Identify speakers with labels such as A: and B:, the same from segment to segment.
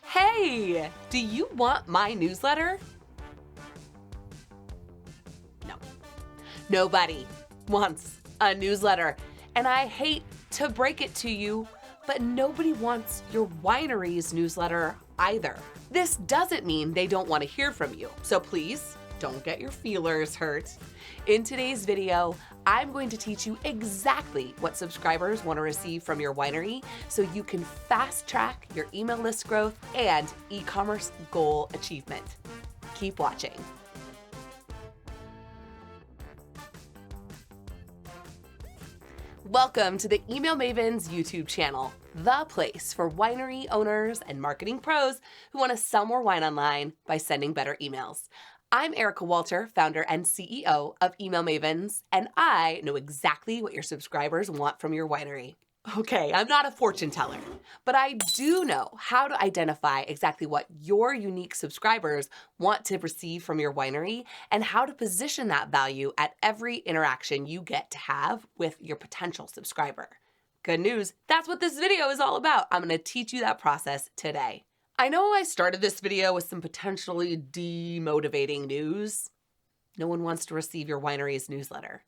A: Hey, do you want my newsletter? No. Nobody wants a newsletter. And I hate to break it to you, but nobody wants your winery's newsletter either. This doesn't mean they don't want to hear from you, so please don't get your feelers hurt. In today's video, I'm going to teach you exactly what subscribers want to receive from your winery so you can fast track your email list growth and e-commerce goal achievement. Keep watching. Welcome to the Email Mavens YouTube channel, the place for winery owners and marketing pros who want to sell more wine online by sending better emails. I'm Erica Walter, founder and CEO of Email Mavens, and I know exactly what your subscribers want from your winery. Okay, I'm not a fortune teller, but I do know how to identify exactly what your unique subscribers want to receive from your winery and how to position that value at every interaction you get to have with your potential subscriber. Good news, that's what this video is all about. I'm going to teach you that process today. I know I started this video with some potentially demotivating news. No one wants to receive your winery's newsletter.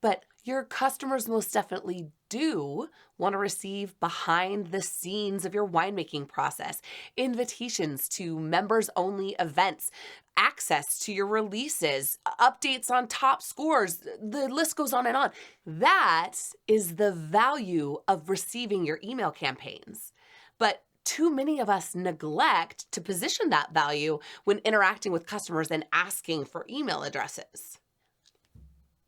A: But your customers most definitely do want to receive behind the scenes of your winemaking process, invitations to members-only events, access to your releases, updates on top scores, the list goes on and on. That is the value of receiving your email campaigns. But too many of us neglect to position that value when interacting with customers and asking for email addresses.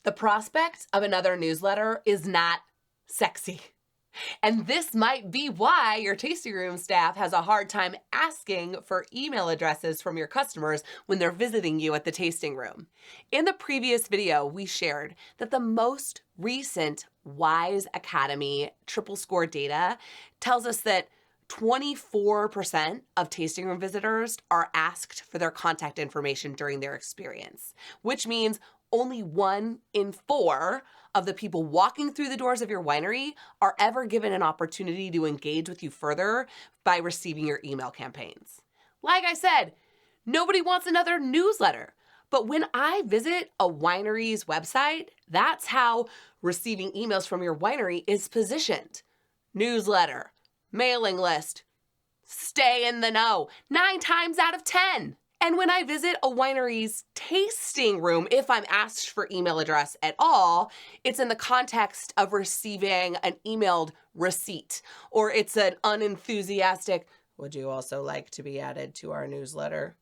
A: The prospect of another newsletter is not sexy. And this might be why your tasting room staff has a hard time asking for email addresses from your customers when they're visiting you at the tasting room. In the previous video, we shared that the most recent WISE Academy triple score data tells us that 24% of tasting room visitors are asked for their contact information during their experience, which means only 1 in 4 of the people walking through the doors of your winery are ever given an opportunity to engage with you further by receiving your email campaigns. Like I said, nobody wants another newsletter. But when I visit a winery's website, that's how receiving emails from your winery is positioned. Newsletter, mailing list, stay in the know, 9 times out of 10. And when I visit a winery's tasting room, if I'm asked for email address at all, it's in the context of receiving an emailed receipt, or it's an unenthusiastic, would you also like to be added to our newsletter?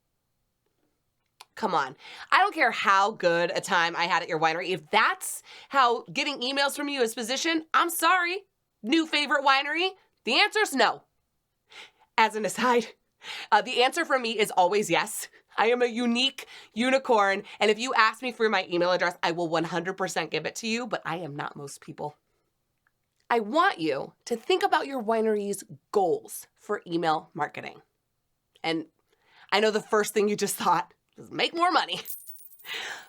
A: Come on. I don't care how good a time I had at your winery. If that's how getting emails from you is positioned, I'm sorry. New favorite winery? The answer is no. As an aside, the answer from me is always yes. I am a unique unicorn, and if you ask me for my email address, I will 100% give it to you, but I am not most people. I want you to think about your winery's goals for email marketing. And I know the first thing you just thought was make more money.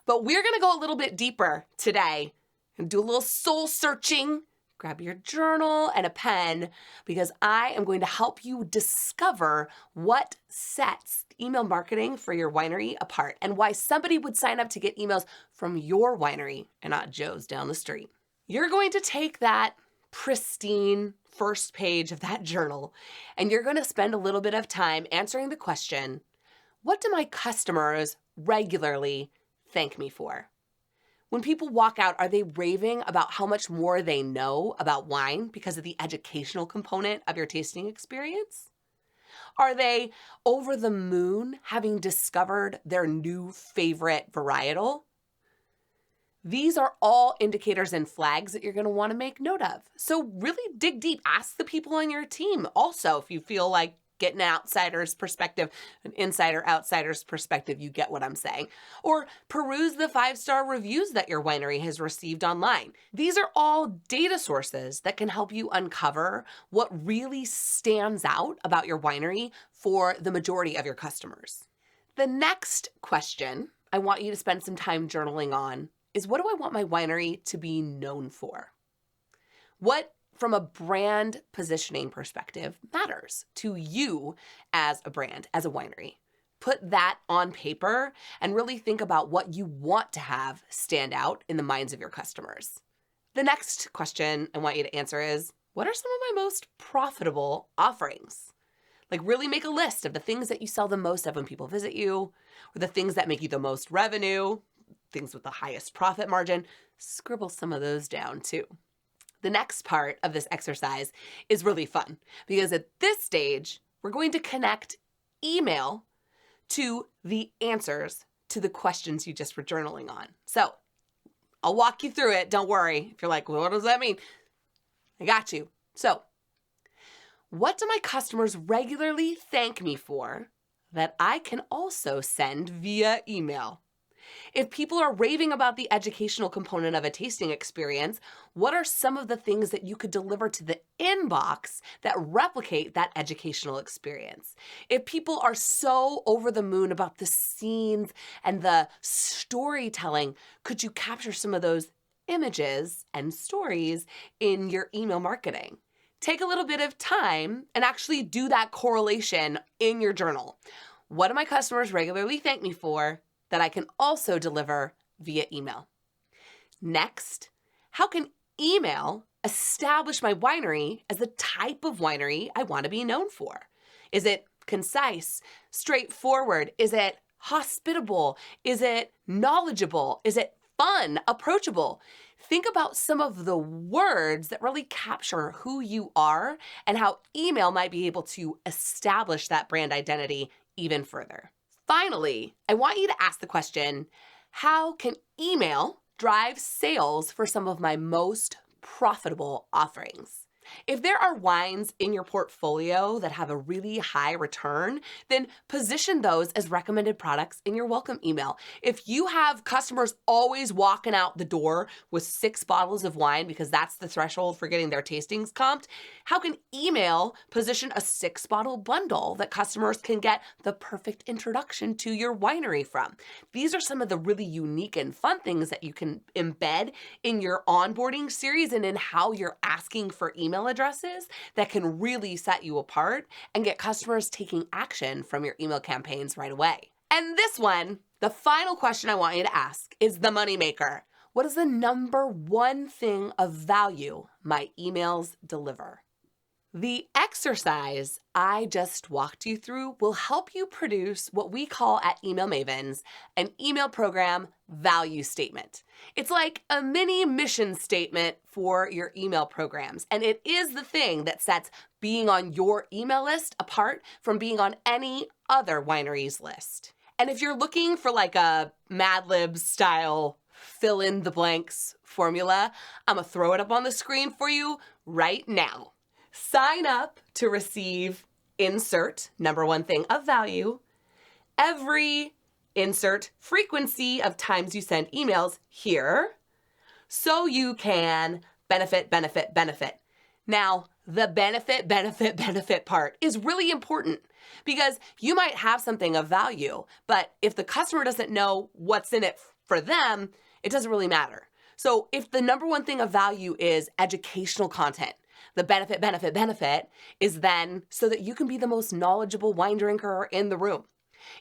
A: But we're going to go a little bit deeper today and do a little soul searching. Grab your journal and a pen because I am going to help you discover what sets email marketing for your winery apart and why somebody would sign up to get emails from your winery and not Joe's down the street. You're going to take that pristine first page of that journal and you're going to spend a little bit of time answering the question, what do my customers regularly thank me for? When people walk out, are they raving about how much more they know about wine because of the educational component of your tasting experience? Are they over the moon having discovered their new favorite varietal? These are all indicators and flags that you're going to want to make note of. So really dig deep. Ask the people on your team also if you feel like getting an outsider's perspective, an insider-outsider's perspective, you get what I'm saying. Or peruse the 5-star reviews that your winery has received online. These are all data sources that can help you uncover what really stands out about your winery for the majority of your customers. The next question I want you to spend some time journaling on is, what do I want my winery to be known for? What from a brand positioning perspective matters to you as a brand, as a winery. Put that on paper and really think about what you want to have stand out in the minds of your customers. The next question I want you to answer is, what are some of my most profitable offerings? Like, really make a list of the things that you sell the most of when people visit you, or the things that make you the most revenue, things with the highest profit margin. Scribble some of those down too. The next part of this exercise is really fun because at this stage, we're going to connect email to the answers to the questions you just were journaling on. So I'll walk you through it. Don't worry. If you're like, well, what does that mean? I got you. So what do my customers regularly thank me for that I can also send via email? If people are raving about the educational component of a tasting experience, what are some of the things that you could deliver to the inbox that replicate that educational experience? If people are so over the moon about the scenes and the storytelling, could you capture some of those images and stories in your email marketing? Take a little bit of time and actually do that correlation in your journal. What do my customers regularly thank me for that I can also deliver via email? Next, how can email establish my winery as the type of winery I want to be known for? Is it concise, straightforward? Is it hospitable? Is it knowledgeable? Is it fun, approachable? Think about some of the words that really capture who you are and how email might be able to establish that brand identity even further. Finally, I want you to ask the question, how can email drive sales for some of my most profitable offerings? If there are wines in your portfolio that have a really high return, then position those as recommended products in your welcome email. If you have customers always walking out the door with 6 bottles of wine because that's the threshold for getting their tastings comped, how can email position a 6-bottle bundle that customers can get the perfect introduction to your winery from? These are some of the really unique and fun things that you can embed in your onboarding series and in how you're asking for email addresses that can really set you apart and get customers taking action from your email campaigns right away. And this one, the final question I want you to ask, is the moneymaker. What is the number one thing of value my emails deliver? The exercise I just walked you through will help you produce what we call at Email Mavens an email program value statement. It's like a mini mission statement for your email programs, and it is the thing that sets being on your email list apart from being on any other winery's list. And if you're looking for like a Mad Libs style fill in the blanks formula, I'm gonna throw it up on the screen for you right now. Sign up to receive insert number one thing of value, every insert frequency of times you send emails here, so you can benefit. Now, the benefit part is really important because you might have something of value, but if the customer doesn't know what's in it for them, it doesn't really matter. So if the number one thing of value is educational content, the benefit is then so that you can be the most knowledgeable wine drinker in the room.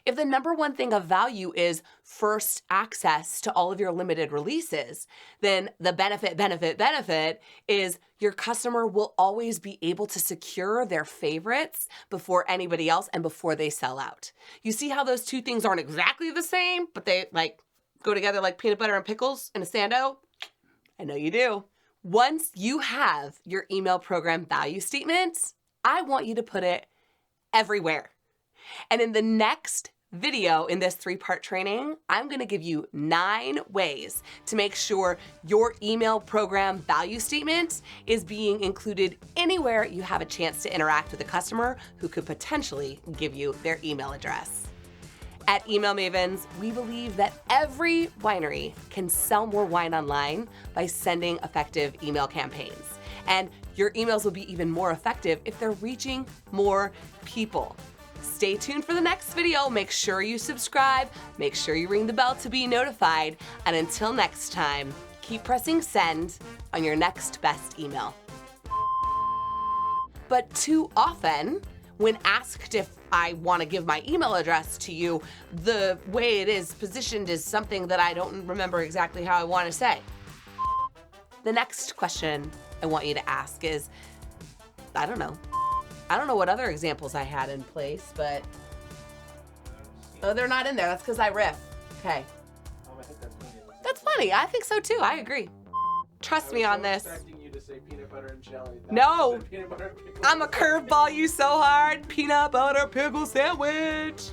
A: If the number one thing of value is first access to all of your limited releases, then the benefit is your customer will always be able to secure their favorites before anybody else and before they sell out. You see how those two things aren't exactly the same, but they like go together like peanut butter and pickles in a sando? I know you do. Once you have your email program value statement, I want you to put it everywhere. And in the next video in this 3-part training, I'm gonna give you 9 ways to make sure your email program value statement is being included anywhere you have a chance to interact with a customer who could potentially give you their email address. At Email Mavens, we believe that every winery can sell more wine online by sending effective email campaigns. And your emails will be even more effective if they're reaching more people. Stay tuned for the next video. Make sure you subscribe. Make sure you ring the bell to be notified. And until next time, keep pressing send on your next best email. But too often, when asked if I want to give my email address to you, the way it is positioned is something that I don't remember exactly how I want to say. The next question I want you to ask is, I don't know what other examples I had in place, but oh, they're not in there. That's because I riff. Okay.
B: I think that's funny.
A: That's funny. I think so too. I agree. Trust me on this.
B: I was expecting you to say peanut butter and jelly.
A: No.
B: Peanut butter and pickle.
A: I'm a curveball you so hard. Peanut butter pickle sandwich.